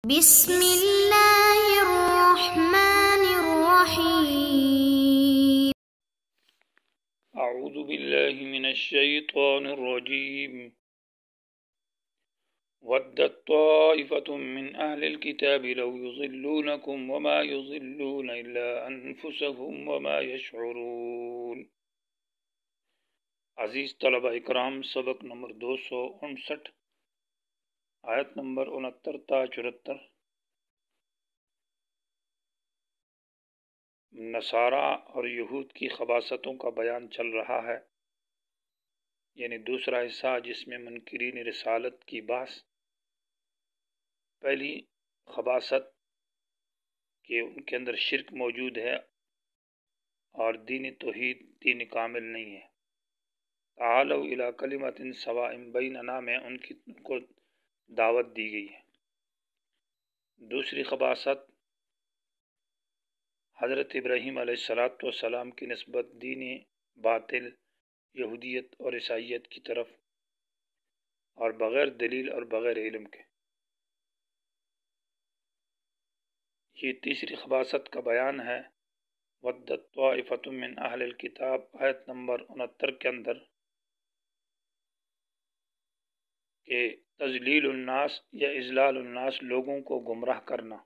بسم اللہ الرحمن الرحیم اعوذ باللہ من الشیطان الرجیم ودت طائفة من اہل الكتاب لو يضلونكم وما يضلون الا انفسهم وما يشعرون۔ عزیز طلبہ اکرام، سبق نمبر 259، آیت نمبر 69 تا 74۔ نصارہ اور یہود کی خباثتوں کا بیان چل رہا ہے، یعنی دوسرا حصہ جس میں منکرین رسالت کی بحث۔ پہلی خباثت کہ ان کے اندر شرک موجود ہے اور دین توحید دین کامل نہیں ہے۔ تعالوا الی کلمۃ سواء بیننا میں ان کو دعوت دی گئی ہے۔ دوسری خباثت حضرت ابراہیم علیہ السلام کی نسبت دین باطل یہودیت اور عیسائیت کی طرف، اور بغیر دلیل اور بغیر علم کے۔ یہ تیسری خباثت کا بیان ہے ودت طائفۃ من اہل الکتاب، آیت نمبر 69 کے اندر، کہ تضلیل الناس یا اضلال الناس، لوگوں کو گمراہ کرنا۔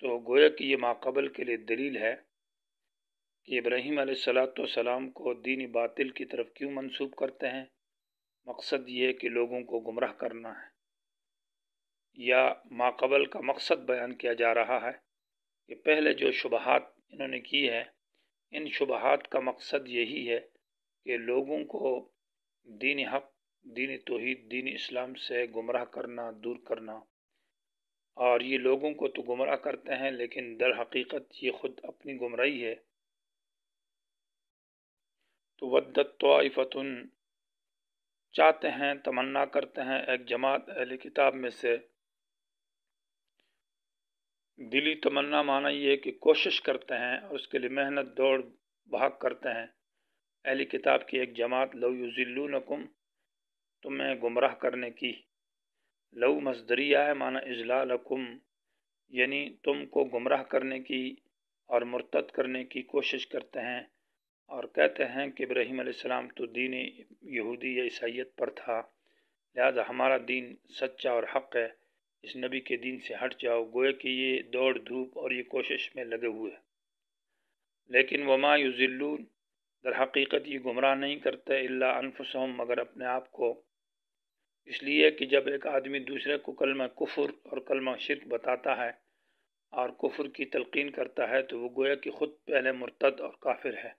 تو گویا کہ یہ ماقبل کے لیے دلیل ہے کہ ابراہیم علیہ السلام کو دین باطل کی طرف کیوں منسوب کرتے ہیں۔ مقصد یہ ہے کہ لوگوں کو گمراہ کرنا ہے، یا ماقبل کا مقصد بیان کیا جا رہا ہے کہ پہلے جو شبہات انہوں نے کی ہے، ان شبہات کا مقصد یہی ہے کہ لوگوں کو دین حق، دین توحید، دین اسلام سے گمراہ کرنا، دور کرنا۔ اور یہ لوگوں کو تو گمراہ کرتے ہیں، لیکن در حقیقت یہ خود اپنی گمراہی ہے۔ تو ودت طائفۃ، چاہتے ہیں، تمنا کرتے ہیں ایک جماعت اہل کتاب میں سے۔ دلی تمنا معنی یہ ہے کہ کوشش کرتے ہیں اور اس کے لیے محنت دوڑ بھاگ کرتے ہیں۔ اہل کتاب کی ایک جماعت لو یضلونکم، تمہیں گمراہ کرنے کی۔ لو مصدریہ ہے، معنی اضلالکم، یعنی تم کو گمراہ کرنے کی اور مرتد کرنے کی کوشش کرتے ہیں، اور کہتے ہیں کہ ابراہیم علیہ السلام تو دین یہودی یا عیسائیت پر تھا، لہذا ہمارا دین سچا اور حق ہے، اس نبی کے دین سے ہٹ جاؤ۔ گویا کہ یہ دوڑ دھوپ اور یہ کوشش میں لگے ہوئے۔ لیکن وما یضلون، در حقیقت یہ گمراہ نہیں کرتے الا انفسهم، مگر اپنے آپ کو۔ اس لیے کہ جب ایک آدمی دوسرے کو کلمہ کفر اور کلمہ شرک بتاتا ہے اور کفر کی تلقین کرتا ہے، تو وہ گویا کہ خود پہلے مرتد اور کافر ہے۔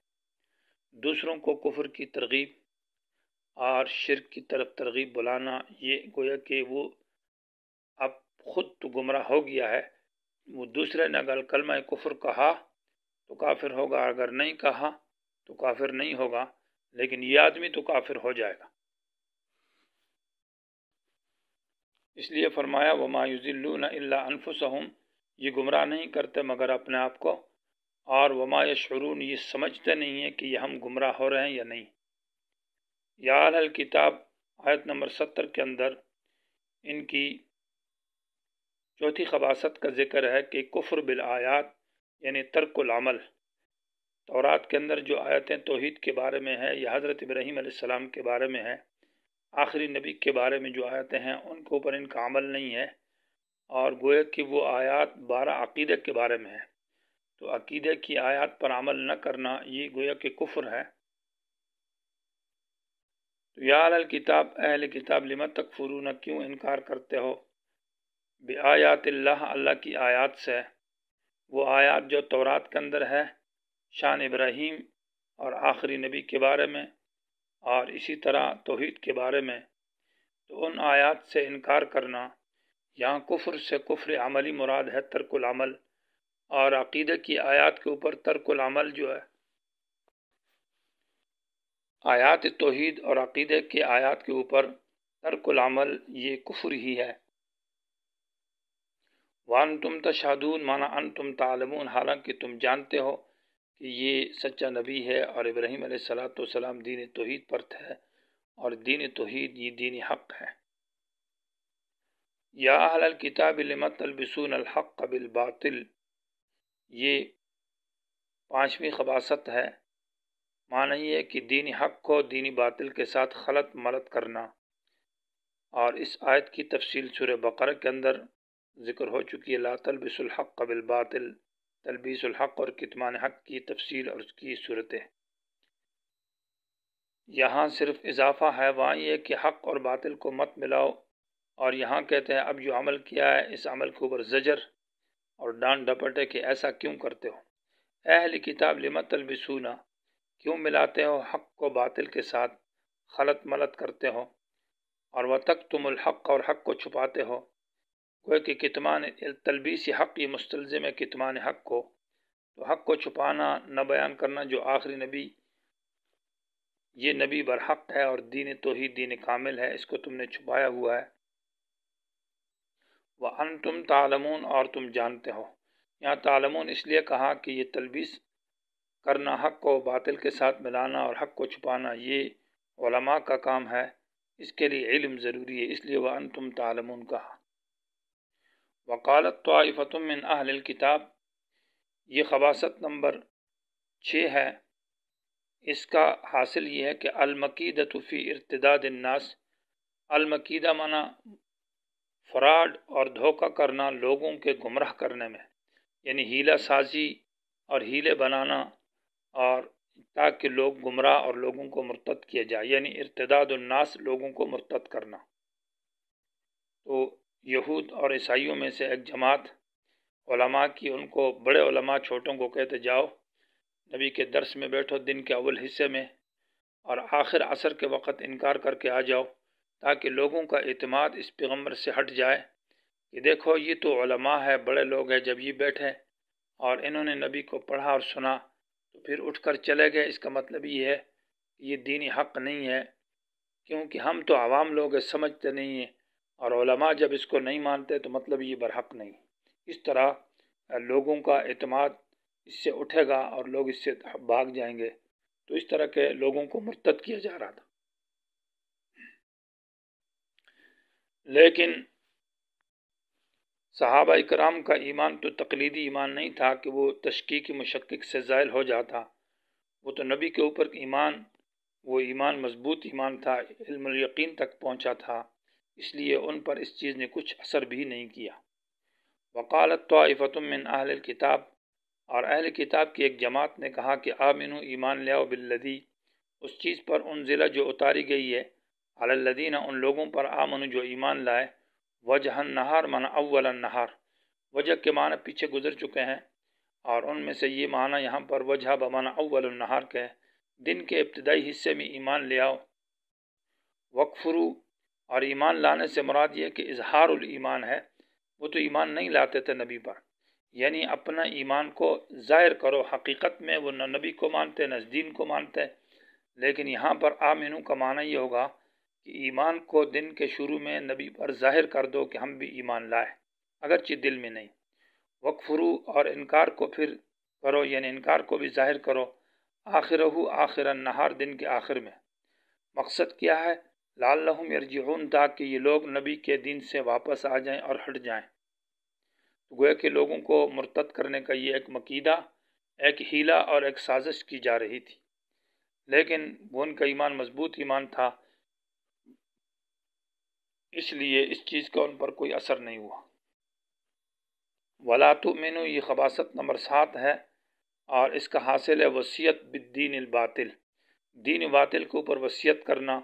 دوسروں کو کفر کی ترغیب اور شرک کی طرف ترغیب بلانا، یہ گویا کہ وہ اب خود تو گمراہ ہو گیا ہے۔ وہ دوسرے نے اگر کلمہ کفر کہا تو کافر ہوگا، اگر نہیں کہا تو کافر نہیں ہوگا، لیکن یہ آدمی تو کافر ہو جائے گا۔ اس لیے فرمایا وما یضلون الا انفسهم، یہ گمراہ نہیں کرتے مگر اپنے آپ کو، اور وما یشعرون، یہ سمجھتے نہیں ہیں کہ یہ ہم گمراہ ہو رہے ہیں یا نہیں۔ یا اہل الکتاب، آیت نمبر 70 کے اندر ان کی چوتھی خباثت کا ذکر ہے کہ کفر بالآیات، یعنی ترک العمل۔ تورات کے اندر جو آیتیں توحید کے بارے میں ہے یا حضرت ابراہیم علیہ السلام کے بارے میں ہے، آخری نبی کے بارے میں جو آیتیں ہیں، ان کے اوپر ان کا عمل نہیں ہے، اور گویا کہ وہ آیات 12 عقیدے کے بارے میں ہے۔ تو عقیدے کی آیات پر عمل نہ کرنا، یہ گویا کہ کفر ہے۔ تو یا اہل الکتاب، اہل کتاب، لما تکفرون، کیوں انکار کرتے ہو، بآیات اللہ، اللہ کی آیات سے۔ وہ آیات جو تورات کے اندر ہے شان ابراہیم اور آخری نبی کے بارے میں، اور اسی طرح توحید کے بارے میں، تو ان آیات سے انکار کرنا۔ یہاں کفر سے کفر عملی مراد ہے، ترک العمل، اور عقیدہ کی آیات کے اوپر ترک العمل جو ہے، آیات توحید اور عقیدہ کی آیات کے اوپر ترک العمل، یہ کفر ہی ہے۔ وانتم تشہدون، مانا انتم تعلمون، حالانکہ تم جانتے ہو کہ یہ سچا نبی ہے اور ابراہیم علیہ السلام دین توحید پر تھے، اور دین توحید یہ دین حق ہے۔ یا اہل الکتاب لم تلبسون الحق بالباطل، یہ 5ویں خباثت ہے۔ معنی یہ ہے کہ دینی حق کو دینی باطل کے ساتھ خلط ملط کرنا، اور اس آیت کی تفصیل سورہ بقرہ کے اندر ذکر ہو چکی ہے۔ لا تلبسوا الحق بالباطل، تلبیس الحق اور کتمان حق کی تفصیل اور اس کی صورتیں۔ یہاں صرف اضافہ ہے، وہاں یہ کہ حق اور باطل کو مت ملاؤ، اور یہاں کہتے ہیں اب جو عمل کیا ہے اس عمل کے اوپر زجر اور ڈانٹ ڈپٹ ہے کہ ایسا کیوں کرتے ہو۔ اہل کتاب لم تلبسون، کیوں ملاتے ہو حق کو باطل کے ساتھ، خلط ملط کرتے ہو، اور وتکتم الحق، اور حق کو چھپاتے ہو۔ کوئی کہ کتمان تلبیس حق یہ مستلزم ہے کتمان حق کو، تو حق کو چھپانا، نہ بیان کرنا، جو آخری نبی یہ نبی برحق ہے اور دین توحید دین کامل ہے، اس کو تم نے چھپایا ہوا ہے۔ وَأَنْتُمْ تَعْلَمُونَ، اور تم جانتے ہو۔ یہاں تعلمون اس لیے کہا کہ یہ تلبیس کرنا، حق کو باطل کے ساتھ ملانا اور حق کو چھپانا، یہ علماء کا کام ہے، اس کے لیے علم ضروری ہے، اس لیے وَأَنْتُمْ تَعْلَمُونَ کہا۔ وَقَالَتْ طَائِفَةٌ مِّنْ أَهْلِ الْكِتَابِ، یہ خباثت نمبر 6 ہے۔ اس کا حاصل یہ ہے کہ المکیدۃ فی ارتداد الناس، المکیدہ معنی فراڈ اور دھوکہ کرنا لوگوں کے گمراہ کرنے میں، یعنی ہیلہ سازی اور ہیلے بنانا، اور تاکہ لوگ گمراہ اور لوگوں کو مرتد کیا جائے، یعنی ارتداد الناس، لوگوں کو مرتد کرنا۔ تو یہود اور عیسائیوں میں سے ایک جماعت علماء کی، ان کو بڑے علماء چھوٹوں کو کہتے جاؤ نبی کے درس میں بیٹھو دن کے اول حصے میں، اور آخر عصر کے وقت انکار کر کے آ جاؤ، تاکہ لوگوں کا اعتماد اس پیغمبر سے ہٹ جائے کہ دیکھو یہ تو علماء ہے، بڑے لوگ ہیں، جب یہ بیٹھے اور انہوں نے نبی کو پڑھا اور سنا تو پھر اٹھ کر چلے گئے، اس کا مطلب یہ ہے کہ یہ دینی حق نہیں ہے، کیونکہ ہم تو عوام لوگ ہیں، سمجھتے نہیں ہیں، اور علماء جب اس کو نہیں مانتے تو مطلب یہ برحق نہیں۔ اس طرح لوگوں کا اعتماد اس سے اٹھے گا اور لوگ اس سے بھاگ جائیں گے، تو اس طرح کے لوگوں کو مرتد کیا جا رہا تھا۔ لیکن صحابہ کرام کا ایمان تو تقلیدی ایمان نہیں تھا کہ وہ تشکیک مشکک سے زائل ہو جاتا، وہ تو نبی کے اوپر ایمان، وہ ایمان مضبوط ایمان تھا، علم الیقین تک پہنچا تھا، اس لیے ان پر اس چیز نے کچھ اثر بھی نہیں کیا۔ وقالت طائفۃ من اہل الکتاب، اور اہل کتاب کی ایک جماعت نے کہا کہ آمنو، ایمان لے آؤ، بالذی، اس چیز پر انزلہ جو اتاری گئی ہے، علی الذین، ان لوگوں پر، آمنو جو ایمان لائے، وجہ النہار من اول النہار، وجہ کے معنی پیچھے گزر چکے ہیں، اور ان میں سے یہ معنی یہاں پر وجہ بمعنی اول النہار کے، دن کے ابتدائی حصے میں ایمان لے آؤ۔ وکفرو، اور ایمان لانے سے مراد یہ کہ اظہار الایمان ہے، وہ تو ایمان نہیں لاتے تھے نبی پر، یعنی اپنا ایمان کو ظاہر کرو، حقیقت میں وہ نہ نبی کو مانتے نہ دین کو مانتے، لیکن یہاں پر آمنو کا معنی یہ ہوگا کہ ایمان کو دن کے شروع میں نبی پر ظاہر کر دو کہ ہم بھی ایمان لائے، اگرچہ دل میں نہیں۔ وکفرو، اور انکار کو پھر کرو، یعنی انکار کو بھی ظاہر کرو، آخرہ، آخر النہار، دن کے آخر میں۔ مقصد کیا ہے؟ لعلہم یرجعون، تاکہ یہ لوگ نبی کے دین سے واپس آ جائیں اور ہٹ جائیں۔ گویا کہ لوگوں کو مرتد کرنے کا یہ ایک مکیدہ، ایک ہیلہ اور ایک سازش کی جا رہی تھی، لیکن وہ ان کا ایمان مضبوط ایمان تھا، اس لیے اس چیز کا ان پر کوئی اثر نہیں ہوا۔ وَلَا تُؤْمِنُوا، یہ خباثت نمبر 7 ہے، اور اس کا حاصل ہے وصیت بالدین الباطل، دین باطل کے اوپر وصیت کرنا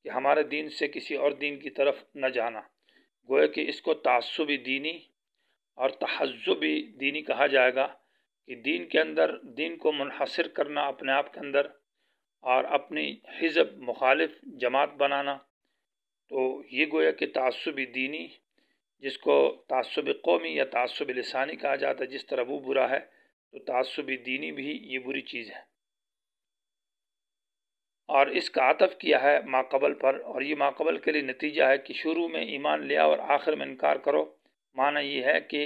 کہ ہمارے دین سے کسی اور دین کی طرف نہ جانا۔ گویا کہ اس کو تعصبی دینی اور تحزبی دینی کہا جائے گا، کہ دین کے اندر دین کو منحصر کرنا اپنے آپ کے اندر، اور اپنی حزب مخالف جماعت بنانا، تو یہ گویا کہ تعصبی دینی، جس کو تعصب قومی یا تعصب لسانی کہا جاتا ہے، جس طرح وہ برا ہے تو تعصبی دینی بھی یہ بری چیز ہے۔ اور اس کا عطف کیا ہے ماقبل پر، اور یہ ماقبل کے لیے نتیجہ ہے کہ شروع میں ایمان لیا اور آخر میں انکار کرو، معنی یہ ہے کہ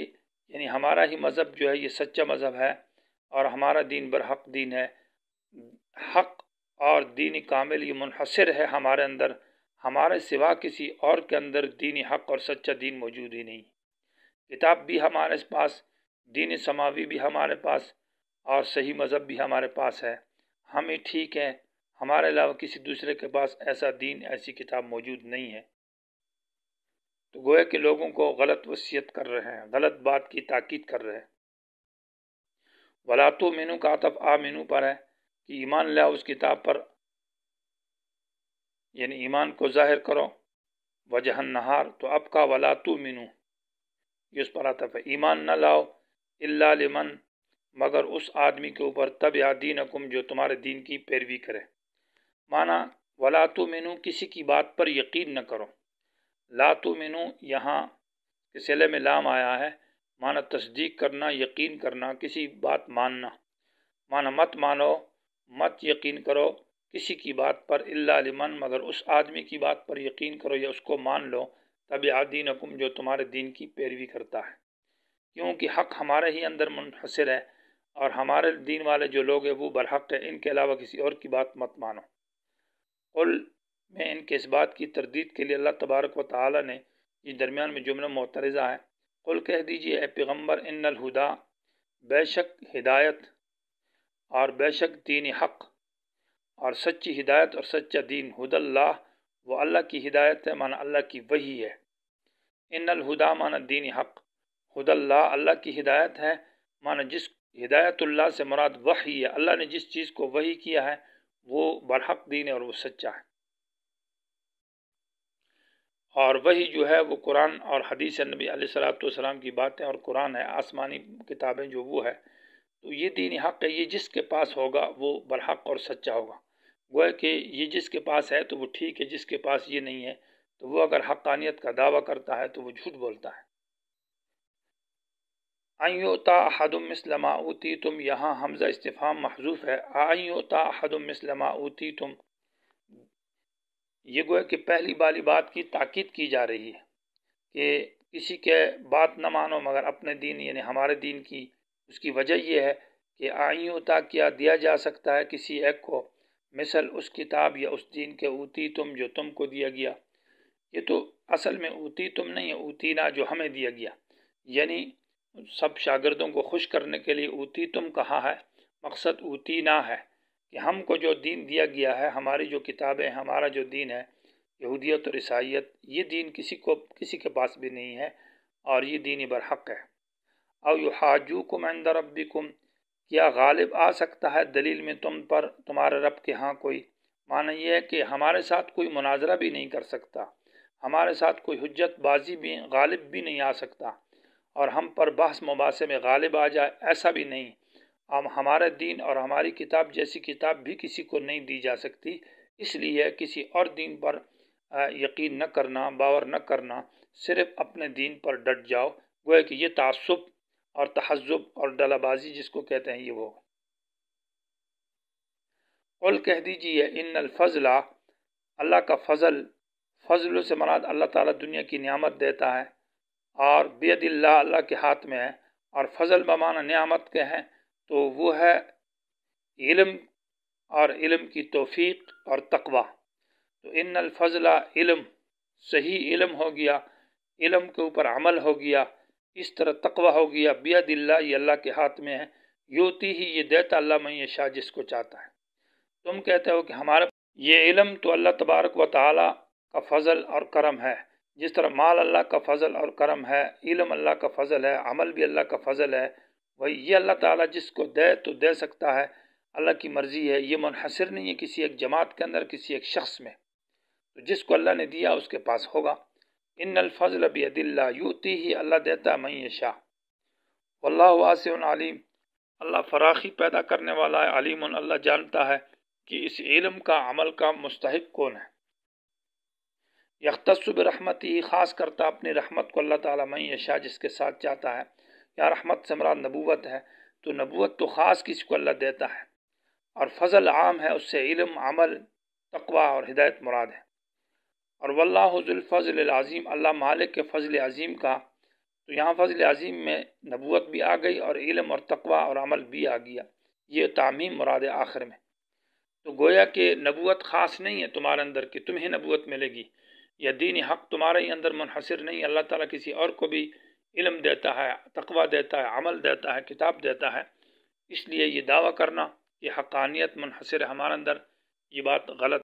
یعنی ہمارا ہی مذہب جو ہے یہ سچا مذہب ہے، اور ہمارا دین برحق دین ہے، حق اور دین کامل یہ منحصر ہے ہمارے اندر، ہمارے سوا کسی اور کے اندر دینی حق اور سچا دین موجود ہی نہیں۔ کتاب بھی ہمارے پاس، دین سماوی بھی ہمارے پاس، اور صحیح مذہب بھی ہمارے پاس ہے، ہم ہی ٹھیک ہیں، ہمارے علاوہ کسی دوسرے کے پاس ایسا دین، ایسی کتاب موجود نہیں ہے۔ تو گویا کہ لوگوں کو غلط وصیت کر رہے ہیں، غلط بات کی تاکید کر رہے ہیں۔ وَلَا تُؤْمِنُوا کا عطف آمنو پر ہے کہ ایمان لاؤ اس کتاب پر، یعنی ایمان کو ظاہر کرو۔ وجہ النہار تو اب کا وَلَا تُؤْمِنُوا یہ اس پر عطف ہے، ایمان نہ لاؤ الا لمن مگر اس آدمی کے اوپر تبع دینکم جو تمہارے دین کی پیروی کرے۔ معنی وَلَا تُؤْمِنُوا کسی کی بات پر یقین نہ کرو۔ لا تؤمنو یہاں کے صلے میں لام آیا ہے، معنی تصدیق کرنا، یقین کرنا، کسی بات ماننا۔ معنی مت مانو، مت یقین کرو کسی کی بات پر الا لمن مگر اس آدمی کی بات پر یقین کرو یا اس کو مان لو تبع دینکم جو تمہارے دین کی پیروی کرتا ہے، کیونکہ حق ہمارے ہی اندر منحصر ہے اور ہمارے دین والے جو لوگ ہیں وہ برحق ہے، ان کے علاوہ کسی اور کی بات مت مانو۔ قل میں ان کے اس بات کی تردید کے لیے اللہ تبارک و تعالی نے یہ درمیان میں جملہ معترضہ ہے، قل کہہ دیجئے اے پیغمبر ان الہدا بے شک ہدایت اور بے شک دین حق اور سچی ہدایت اور سچا دین، ہد اللہ وہ اللہ کی ہدایت ہے، معنی اللہ کی وحی ہے۔ ان الہدا معنی دین حق، ہد اللہ اللہ کی ہدایت ہے، معنی جس ہدایت اللہ سے مراد وحی ہے، اللہ نے جس چیز کو وحی کیا ہے وہ برحق دین ہے اور وہ سچا ہے۔ اور وہی جو ہے وہ قرآن اور حدیث نبی علیہ السلام کی باتیں اور قرآن ہے، آسمانی کتابیں جو وہ ہے، تو یہ دین حق ہے، یہ جس کے پاس ہوگا وہ برحق اور سچا ہوگا۔ گویا کہ یہ جس کے پاس ہے تو وہ ٹھیک ہے، جس کے پاس یہ نہیں ہے تو وہ اگر حقانیت کا دعویٰ کرتا ہے تو وہ جھوٹ بولتا ہے۔ ان یؤتی احد مثل ما اوتیتم یہاں حمزہ استفہام محذوف ہے، ان یؤتی احد مثل ما اوتیتم یہ گویا کہ پہلی والی بات کی تاکید کی جا رہی ہے کہ کسی کے بات نہ مانو مگر اپنے دین یعنی ہمارے دین کی۔ اس کی وجہ یہ ہے کہ آئیوتا کیا دیا جا سکتا ہے کسی ایک کو مثل اس کتاب یا اس دین کے اوتی تم جو تم کو دیا گیا۔ یہ تو اصل میں اوتی تم نہیں ہے، اوتینا جو ہمیں دیا گیا، یعنی سب شاگردوں کو خوش کرنے کے لیے اوتی تم کہا ہے، مقصد اوتینا ہے کہ ہم کو جو دین دیا گیا ہے، ہماری جو کتابیں، ہمارا جو دین ہے یہودیت اور عیسائیت، یہ دین کسی کے پاس بھی نہیں ہے اور یہ دین برحق ہے۔ او یحاجوکم عند ربکم کیا غالب آ سکتا ہے دلیل میں تم پر تمہارے رب کے ہاں کوئی، معنی یہ ہے کہ ہمارے ساتھ کوئی مناظرہ بھی نہیں کر سکتا، ہمارے ساتھ کوئی حجت بازی بھی غالب بھی نہیں آ سکتا اور ہم پر بحث مباحثے میں غالب آ جائے، ایسا بھی نہیں۔ ہمارے دین اور ہماری کتاب جیسی کتاب بھی کسی کو نہیں دی جا سکتی، اس لیے کسی اور دین پر یقین نہ کرنا، باور نہ کرنا، صرف اپنے دین پر ڈٹ جاؤ۔ گویا کہ یہ تعصب اور تحزب اور ڈلہ بازی جس کو کہتے ہیں یہ وہ۔ قل کہہ دیجئے ان الفضل اللہ کا فضل، فضل سے مراد اللہ تعالیٰ دنیا کی نعمت دیتا ہے اور بید اللہ اللہ کے ہاتھ میں ہے، اور فضل بمعنی نعمت کے ہیں تو وہ ہے علم اور علم کی توفیق اور تقوی۔ تو ان الفضل علم، صحیح علم ہو گیا، علم کے اوپر عمل ہو گیا، اس طرح تقوی ہو گیا، بید اللہ یہ اللہ کے ہاتھ میں ہے، یوتی ہی یہ دیتا اللہ من یشاء جس کو چاہتا ہے۔ تم کہتے ہو کہ ہمارے یہ علم تو اللہ تبارک و تعالی کا فضل اور کرم ہے، جس طرح مال اللہ کا فضل اور کرم ہے، علم اللہ کا فضل ہے، عمل بھی اللہ کا فضل ہے، وہی یہ اللہ تعالیٰ جس کو دے تو دے سکتا ہے، اللہ کی مرضی ہے، یہ منحصر نہیں ہے کسی ایک جماعت کے اندر، کسی ایک شخص میں، تو جس کو اللہ نے دیا اس کے پاس ہوگا۔ ان الفضل بید اللہ یؤتی ہی اللہ دیتا من یشاء واللہ واسع علیم اللہ فراخی پیدا کرنے والا ہے، علیم اللہ جانتا ہے کہ اس علم کا عمل کا مستحق کون ہے۔ یختص برحمتہ خاص کرتا اپنی رحمت کو اللہ تعالیٰ من یشاء جس کے ساتھ چاہتا ہے، یا رحمت سے مراد نبوت ہے تو نبوت تو خاص کسی کو اللہ دیتا ہے، اور فضل عام ہے، اس سے علم، عمل، تقوی اور ہدایت مراد ہے۔ اور واللہ ذو الفضل العظیم اللہ مالک کے فضل عظیم کا، تو یہاں فضل عظیم میں نبوت بھی آ گئی اور علم اور تقوی اور عمل بھی آ گیا، یہ تعمیم مراد ہے آخر میں۔ تو گویا کہ نبوت خاص نہیں ہے تمہارے اندر کہ تمہیں نبوت ملے گی، یا دین حق تمہارے ہی اندر منحصر نہیں، اللہ تعالیٰ کسی اور کو بھی علم دیتا ہے، تقوی دیتا ہے، عمل دیتا ہے، کتاب دیتا ہے۔ اس لیے یہ دعویٰ کرنا کہ حقانیت منحصر ہے ہمارے اندر، یہ بات غلط